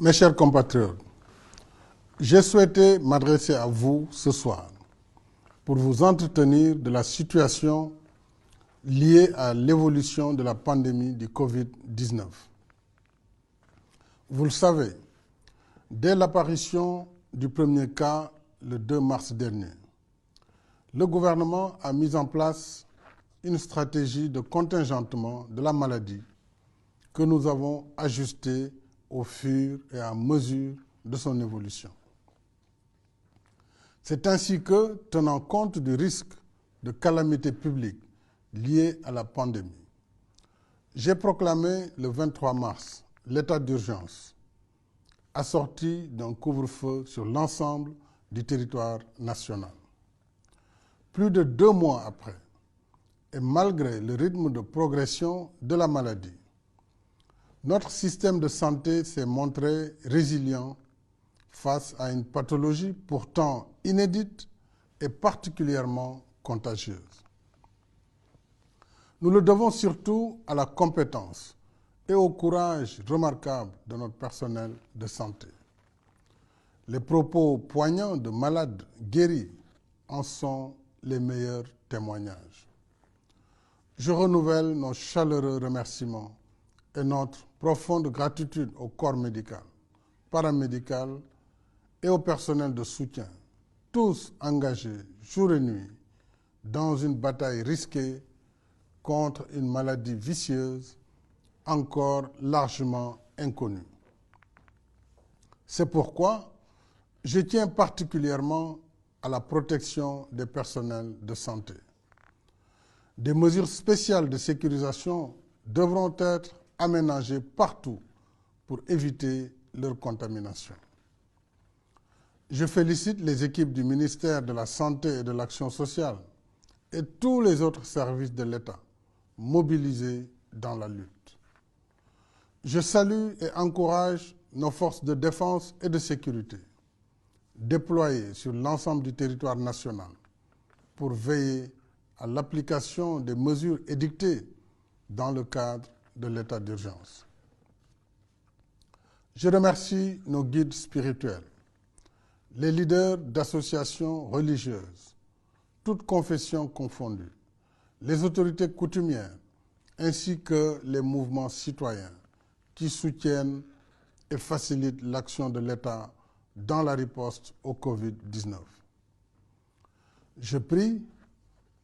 Mes chers compatriotes, j'ai souhaité m'adresser à vous ce soir pour vous entretenir de la situation liée à l'évolution de la pandémie du Covid-19. Vous le savez, dès l'apparition du premier cas le 2 mars dernier, le gouvernement a mis en place une stratégie de contingentement de la maladie que nous avons ajustée au fur et à mesure de son évolution. C'est ainsi que, tenant compte du risque de calamité publique liée à la pandémie, j'ai proclamé le 23 mars l'état d'urgence, assorti d'un couvre-feu sur l'ensemble du territoire national. Plus de 2 mois après, et malgré le rythme de progression de la maladie, notre système de santé s'est montré résilient face à une pathologie pourtant inédite et particulièrement contagieuse. Nous le devons surtout à la compétence et au courage remarquable de notre personnel de santé. Les propos poignants de malades guéris en sont les meilleurs témoignages. Je renouvelle nos chaleureux remerciements et notre profonde gratitude au corps médical, paramédical et au personnel de soutien, tous engagés jour et nuit dans une bataille risquée contre une maladie vicieuse encore largement inconnue. C'est pourquoi je tiens particulièrement à la protection des personnels de santé. Des mesures spéciales de sécurisation devront être aménagées partout pour éviter leur contamination. Je félicite les équipes du ministère de la Santé et de l'Action sociale et tous les autres services de l'État mobilisés dans la lutte. Je salue et encourage nos forces de défense et de sécurité déployées sur l'ensemble du territoire national pour veiller à l'application des mesures édictées dans le cadre de l'état d'urgence. Je remercie nos guides spirituels, les leaders d'associations religieuses, toutes confessions confondues, les autorités coutumières, ainsi que les mouvements citoyens qui soutiennent et facilitent l'action de l'État dans la riposte au Covid-19. Je prie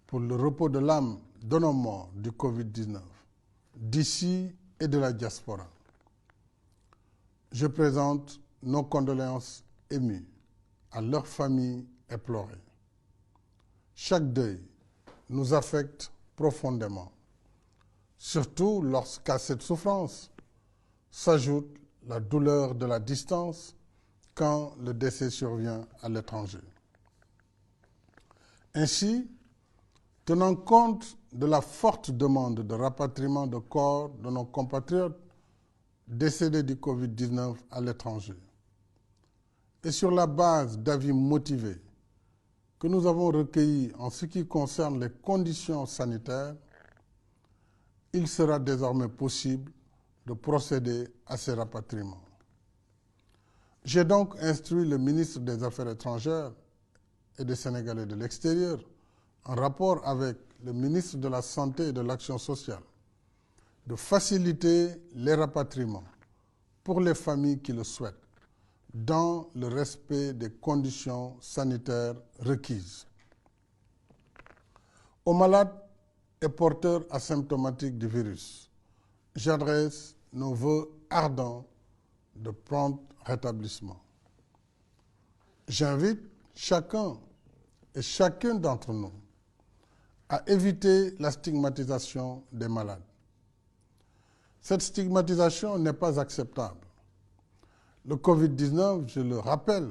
pour le repos de l'âme de nos morts du Covid-19, d'ici et de la diaspora. Je présente nos condoléances émues à leurs familles éplorées. Chaque deuil nous affecte profondément, surtout lorsqu'à cette souffrance s'ajoute la douleur de la distance quand le décès survient à l'étranger. Ainsi, tenant compte de la forte demande de rapatriement de corps de nos compatriotes décédés du Covid-19 à l'étranger, et sur la base d'avis motivés que nous avons recueillis en ce qui concerne les conditions sanitaires, il sera désormais possible de procéder à ces rapatriements. J'ai donc instruit le ministre des Affaires étrangères et des Sénégalais de l'extérieur, en rapport avec le ministre de la Santé et de l'Action sociale, de faciliter les rapatriements pour les familles qui le souhaitent, dans le respect des conditions sanitaires requises. Aux malades et porteurs asymptomatiques du virus, j'adresse nos vœux ardents de prompt rétablissement. J'invite chacun et chacune d'entre nous à éviter la stigmatisation des malades. Cette stigmatisation n'est pas acceptable. Le Covid-19, je le rappelle,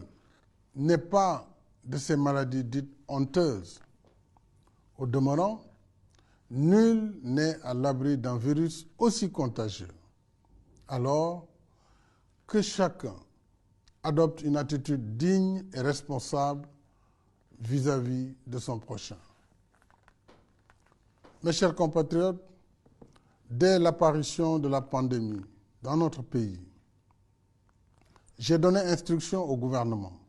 n'est pas de ces maladies dites honteuses. Au demeurant, nul n'est à l'abri d'un virus aussi contagieux. Alors que chacun adopte une attitude digne et responsable vis-à-vis de son prochain. Mes chers compatriotes, dès l'apparition de la pandémie dans notre pays, j'ai donné instruction au gouvernement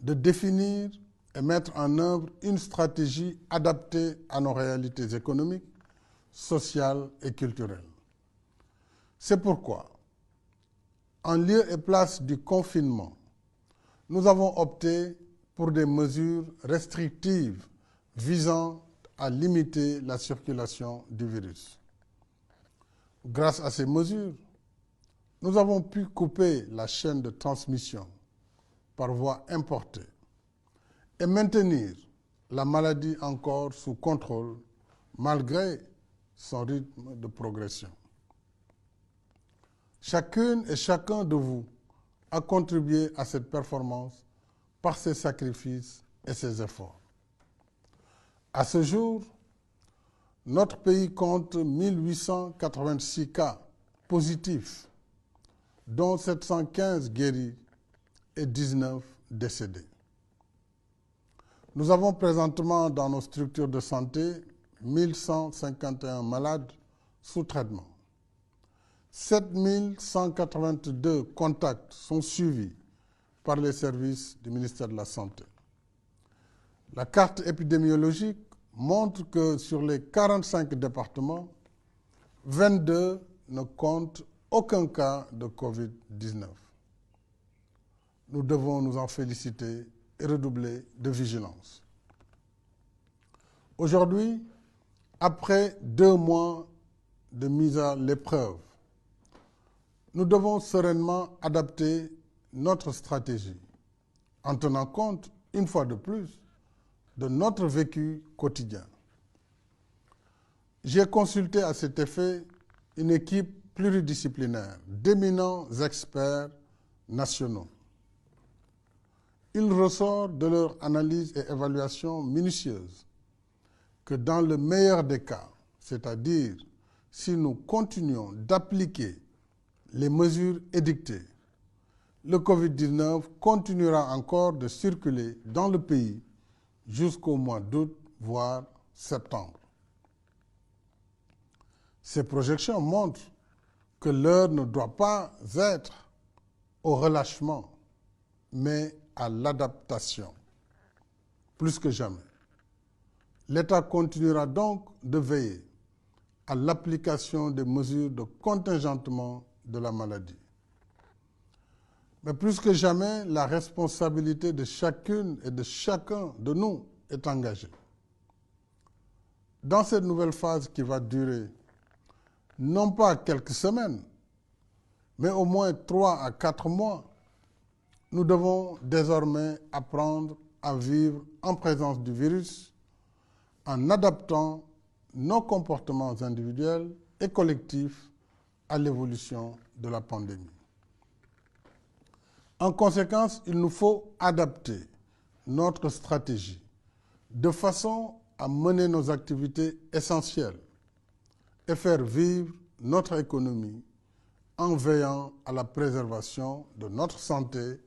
de définir et mettre en œuvre une stratégie adaptée à nos réalités économiques, sociales et culturelles. C'est pourquoi, en lieu et place du confinement, nous avons opté pour des mesures restrictives visant à limiter la circulation du virus. Grâce à ces mesures, nous avons pu couper la chaîne de transmission par voie importée et maintenir la maladie encore sous contrôle malgré son rythme de progression. Chacune et chacun de vous a contribué à cette performance par ses sacrifices et ses efforts. À ce jour, notre pays compte 1886 cas positifs, dont 715 guéris et 19 décédés. Nous avons présentement dans nos structures de santé 1151 malades sous traitement. 7182 contacts sont suivis par les services du ministère de la Santé. La carte épidémiologique montre que sur les 45 départements, 22 ne comptent aucun cas de Covid-19. Nous devons nous en féliciter et redoubler de vigilance. Aujourd'hui, après 2 mois de mise à l'épreuve, nous devons sereinement adapter notre stratégie en tenant compte, une fois de plus, de notre vécu quotidien. J'ai consulté à cet effet une équipe pluridisciplinaire d'éminents experts nationaux. Il ressort de leur analyse et évaluation minutieuse que dans le meilleur des cas, c'est-à-dire si nous continuons d'appliquer les mesures édictées, le Covid-19 continuera encore de circuler dans le pays jusqu'au mois d'août, voire septembre. Ces projections montrent que l'heure ne doit pas être au relâchement, mais à l'adaptation, plus que jamais. L'État continuera donc de veiller à l'application des mesures de contingentement de la maladie. Mais plus que jamais, la responsabilité de chacune et de chacun de nous est engagée. Dans cette nouvelle phase qui va durer non pas quelques semaines, mais au moins 3 à 4 mois, nous devons désormais apprendre à vivre en présence du virus en adaptant nos comportements individuels et collectifs à l'évolution de la pandémie. En conséquence, il nous faut adapter notre stratégie de façon à mener nos activités essentielles et faire vivre notre économie en veillant à la préservation de notre santé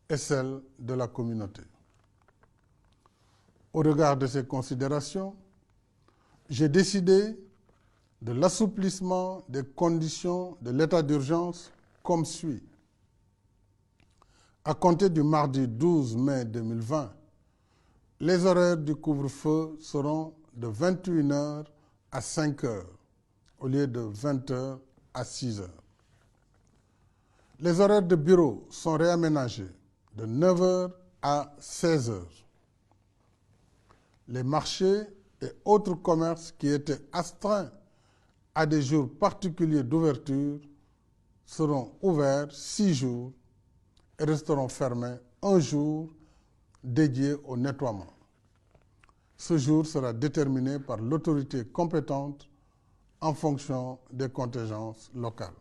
et celle de la communauté. Au regard de ces considérations, j'ai décidé de l'assouplissement des conditions de l'état d'urgence comme suit. À compter du mardi 12 mai 2020, les horaires du couvre-feu seront de 21h à 5h au lieu de 20h à 6h. Les horaires de bureau sont réaménagés de 9h à 16h. Les marchés et autres commerces qui étaient astreints à des jours particuliers d'ouverture seront ouverts 6 jours et resteront fermés 1 jour dédié au nettoiement. Ce jour sera déterminé par l'autorité compétente en fonction des contingences locales.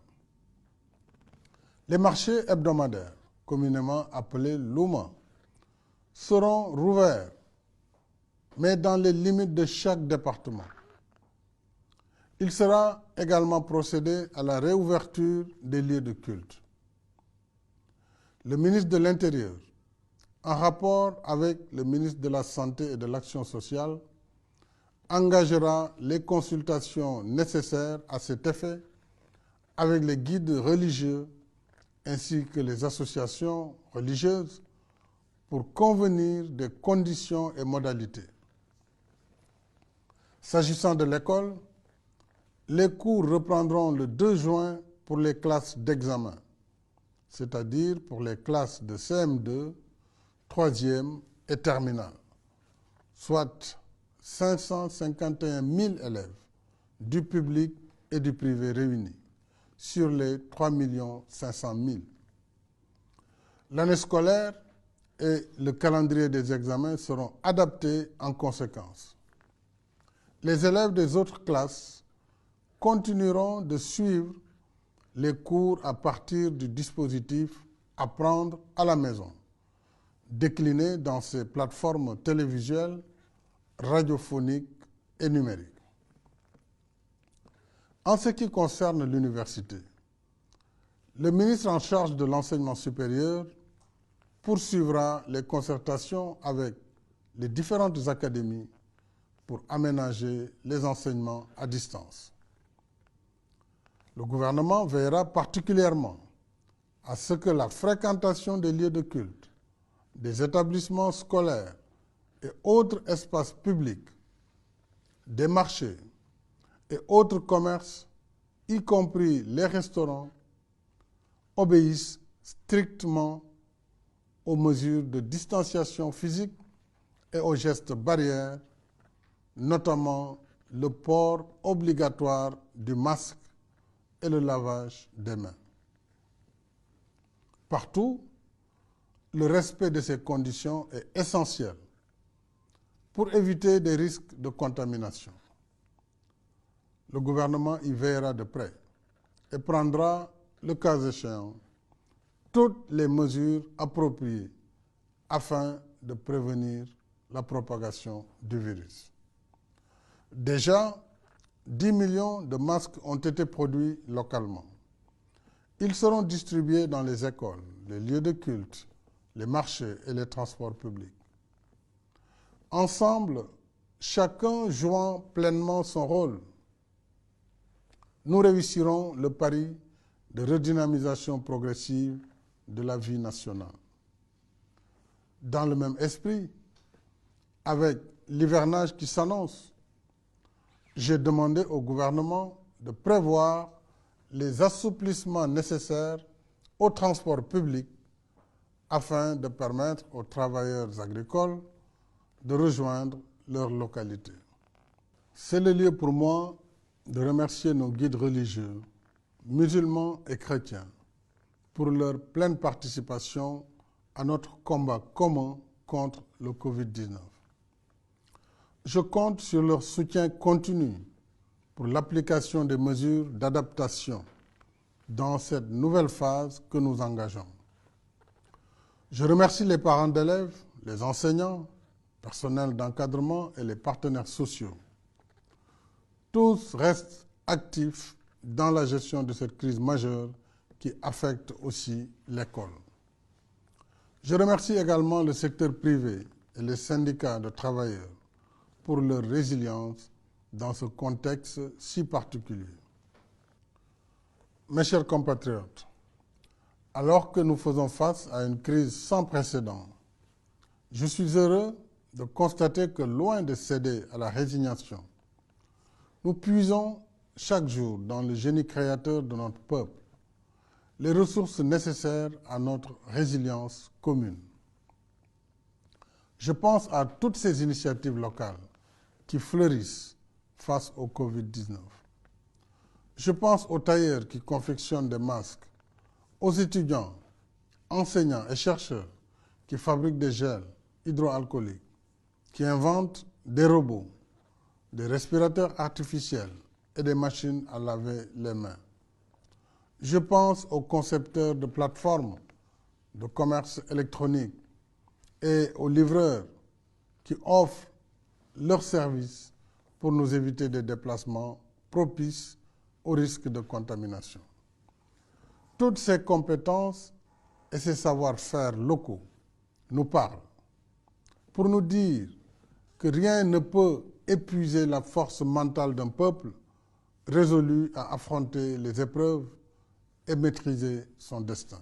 Les marchés hebdomadaires, communément appelés Luma, seront rouverts, mais dans les limites de chaque département. Il sera également procédé à la réouverture des lieux de culte. Le ministre de l'Intérieur, en rapport avec le ministre de la Santé et de l'Action sociale, engagera les consultations nécessaires à cet effet avec les guides religieux ainsi que les associations religieuses pour convenir des conditions et modalités. S'agissant de l'école, les cours reprendront le 2 juin pour les classes d'examen, c'est-à-dire pour les classes de CM2, 3e et terminale, soit 551 000 élèves du public et du privé réunis sur les 3 500 000. L'année scolaire et le calendrier des examens seront adaptés en conséquence. Les élèves des autres classes continueront de suivre les cours à partir du dispositif Apprendre à la maison, décliné dans ces plateformes télévisuelles, radiophoniques et numériques. En ce qui concerne l'université, le ministre en charge de l'enseignement supérieur poursuivra les concertations avec les différentes académies pour aménager les enseignements à distance. Le gouvernement veillera particulièrement à ce que la fréquentation des lieux de culte, des établissements scolaires et autres espaces publics, des marchés et autres commerces, y compris les restaurants, obéissent strictement aux mesures de distanciation physique et aux gestes barrières, notamment le port obligatoire du masque et le lavage des mains. Partout, le respect de ces conditions est essentiel pour éviter des risques de contamination. Le gouvernement y veillera de près et prendra, le cas échéant, toutes les mesures appropriées afin de prévenir la propagation du virus. Déjà, 10 millions de masques ont été produits localement. Ils seront distribués dans les écoles, les lieux de culte, les marchés et les transports publics. Ensemble, chacun jouant pleinement son rôle, nous réussirons le pari de redynamisation progressive de la vie nationale. Dans le même esprit, avec l'hivernage qui s'annonce, j'ai demandé au gouvernement de prévoir les assouplissements nécessaires au transport public afin de permettre aux travailleurs agricoles de rejoindre leur localité. C'est le lieu pour moi de remercier nos guides religieux, musulmans et chrétiens, pour leur pleine participation à notre combat commun contre le Covid-19. Je compte sur leur soutien continu pour l'application des mesures d'adaptation dans cette nouvelle phase que nous engageons. Je remercie les parents d'élèves, les enseignants, personnel d'encadrement et les partenaires sociaux. Tous restent actifs dans la gestion de cette crise majeure qui affecte aussi l'école. Je remercie également le secteur privé et les syndicats de travailleurs pour leur résilience dans ce contexte si particulier. Mes chers compatriotes, alors que nous faisons face à une crise sans précédent, je suis heureux de constater que loin de céder à la résignation, nous puisons chaque jour dans le génie créateur de notre peuple les ressources nécessaires à notre résilience commune. Je pense à toutes ces initiatives locales qui fleurissent face au Covid-19. Je pense aux tailleurs qui confectionnent des masques, aux étudiants, enseignants et chercheurs qui fabriquent des gels hydroalcooliques, qui inventent des robots, des respirateurs artificiels et des machines à laver les mains. Je pense aux concepteurs de plateformes de commerce électronique et aux livreurs qui offrent leurs services pour nous éviter des déplacements propices au risque de contamination. Toutes ces compétences et ces savoir-faire locaux nous parlent pour nous dire que rien ne peut épuiser la force mentale d'un peuple résolu à affronter les épreuves et maîtriser son destin.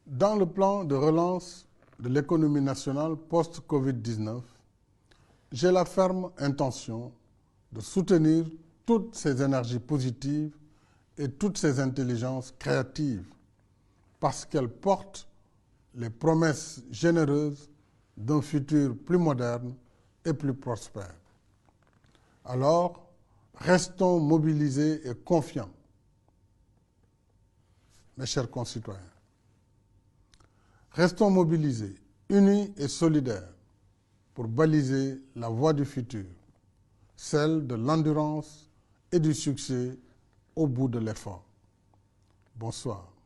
Dans le plan de relance de l'économie nationale post-Covid-19, j'ai la ferme intention de soutenir toutes ces énergies positives et toutes ces intelligences créatives parce qu'elles portent les promesses généreuses d'un futur plus moderne et plus prospère. Alors, restons mobilisés et confiants, mes chers concitoyens. Restons mobilisés, unis et solidaires pour baliser la voie du futur, celle de l'endurance et du succès au bout de l'effort. Bonsoir.